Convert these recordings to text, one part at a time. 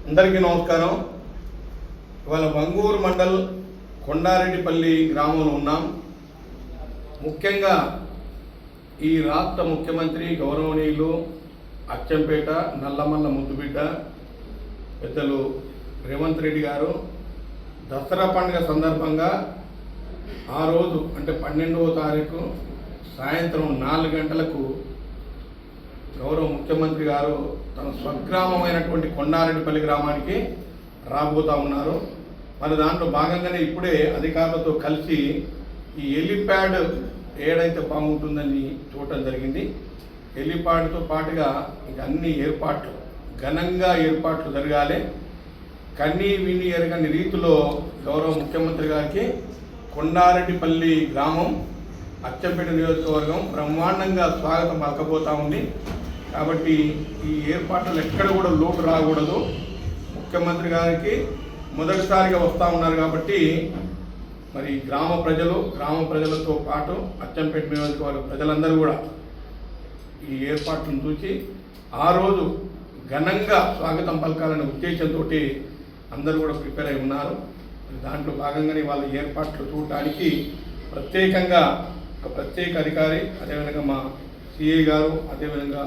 అందరికీ నమస్కారం. ఇవాళ వంగూరు మండల్ కొండారెడ్డిపల్లి గ్రామంలో ఉన్నాం. ముఖ్యంగా ఈ రాష్ట్ర ముఖ్యమంత్రి గౌరవనీయులు అచ్చంపేట నల్లమల్ల ముద్దుబిడ్డ పెద్దలు రేవంత్ రెడ్డి గారు దసరా పండుగ సందర్భంగా ఆ రోజు అంటే 12వ తారీఖు సాయంత్రం 4 గంటలకు గౌరవ ముఖ్యమంత్రి గారు తన స్వగ్రామమైనటువంటి కొండారెడ్డిపల్లి గ్రామానికి రాబోతా ఉన్నారు. మరి దాంట్లో భాగంగానే ఇప్పుడే అధికారులతో కలిసి ఈ హెలిప్యాడ్ ఏడైతే బాగుంటుందని చూడటం జరిగింది. హెలిప్యాడ్తో పాటుగా ఇంక అన్ని ఏర్పాట్లు ఘనంగా జరగాలి. కన్నీ విని ఎరగని రీతిలో గౌరవ ముఖ్యమంత్రి గారికి కొండారెడ్డిపల్లి గ్రామం అచ్చంపేట నియోజకవర్గం బ్రహ్మాండంగా స్వాగతం పలకబోతా ఉంది. కాబట్టి ఈ ఏర్పాట్లు ఎక్కడ కూడా లోటు రాకూడదు. ముఖ్యమంత్రి గారికి మొదటిసారిగా వస్తూ ఉన్నారు కాబట్టి మరి గ్రామ ప్రజలతో పాటు అచ్చంపేట నియోజకవర్గ ప్రజలందరూ కూడా ఈ ఏర్పాట్లను చూసి ఆ రోజు ఘనంగా స్వాగతం పలకాలనే ఉద్దేశంతో అందరూ కూడా ప్రిపేర్ అయి ఉన్నారు. దాంట్లో భాగంగానే వాళ్ళ ఏర్పాట్లు చూడటానికి ప్రత్యేకంగా ఒక ప్రత్యేక అధికారి, అదేవిధంగా మా సిఐ గారు, అదేవిధంగా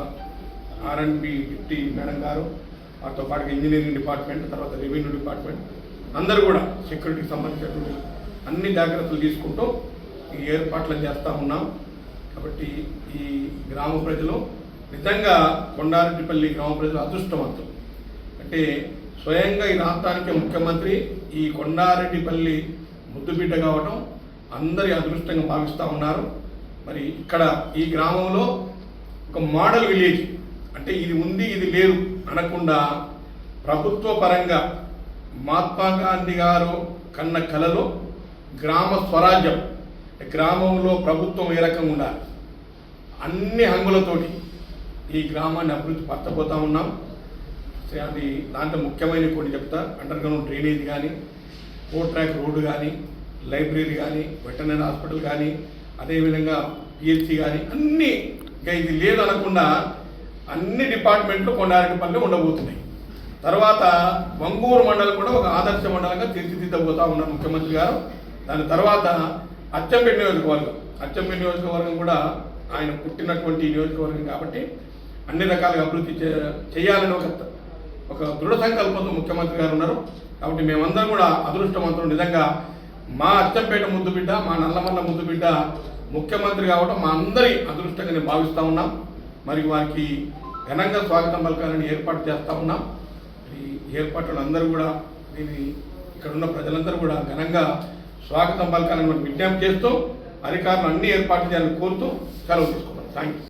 R&B డిప్టీ మేడం గారు, వాటితో పాటుగా ఇంజనీరింగ్ డిపార్ట్మెంట్, తర్వాత రెవెన్యూ డిపార్ట్మెంట్ అందరూ కూడా సెక్యూరిటీకి సంబంధించినటువంటి అన్ని జాగ్రత్తలు తీసుకుంటూ ఈ ఏర్పాట్లను చేస్తూ ఉన్నాం. కాబట్టి ఈ గ్రామ ప్రజలు నిజంగా కొండారెడ్డిపల్లి గ్రామ ప్రజలు అదృష్టవంతులు. అంటే స్వయంగా ఈ రాష్ట్రానికి ముఖ్యమంత్రి ఈ కొండారెడ్డిపల్లి ముద్దుబిడ్డ కావటం అందరి అదృష్టంగా భావిస్తూ ఉన్నారు. మరి ఇక్కడ ఈ గ్రామంలో ఒక మోడల్ విలేజ్ అంటే ఇది ఉంది ఇది లేదు అనకుండా ప్రభుత్వ పరంగా మహాత్మా గాంధీ గారు కన్న కలలో గ్రామ స్వరాజ్యం, గ్రామంలో ప్రభుత్వం ఏ రకంగా ఉండాలి అన్ని హంగులతోటి ఈ గ్రామాన్ని అభివృద్ధి పరచబోతూ ఉన్నాం. అది దాంట్లో ముఖ్యమైన కొన్ని చెప్తా. అండర్ గ్రౌండ్ డ్రైనేజ్ కానీ, 4 ట్రాక్ రోడ్డు కానీ, లైబ్రరీ కానీ, వెటర్నరీ హాస్పిటల్ కానీ, అదేవిధంగా PHC కానీ అన్నీ ఇంకా ఇది లేదు అనకుండా అన్ని డిపార్ట్మెంట్లు కొండారెడ్డిపల్లి ఉండబోతున్నాయి. తర్వాత వంగూరు మండలం కూడా ఒక ఆదర్శ మండలంగా తీర్చిదిద్దబోతా ఉన్నారు ముఖ్యమంత్రి గారు. దాని తర్వాత అచ్చంపేట నియోజకవర్గం కూడా ఆయన పుట్టినటువంటి నియోజకవర్గం కాబట్టి అన్ని రకాలుగా అభివృద్ధి చేయాలని ఒక దృఢ సంకల్పంతో ముఖ్యమంత్రి గారు ఉన్నారు. కాబట్టి మేమందరం కూడా అదృష్టవంతులు. నిజంగా మా అచ్చంపేట ముద్దుబిడ్డ, మా నల్లమల్ల ముద్దుబిడ్డ ముఖ్యమంత్రి కావడం మా అందరి అదృష్టంగా నేను భావిస్తూ ఉన్నాం. మరి వారికి ఘనంగా స్వాగతం పలకాలని ఏర్పాటు చేస్తూ ఉన్నాం. ఈ ఏర్పాట్లు అందరూ కూడా ఇక్కడ ఉన్న ప్రజలందరూ కూడా ఘనంగా స్వాగతం పలకాలని విజ్ఞప్తి చేస్తూ అధికారులు అన్ని ఏర్పాట్లు చేయాలని కోరుతూ సెలవు తీసుకుంటాం. Thank you.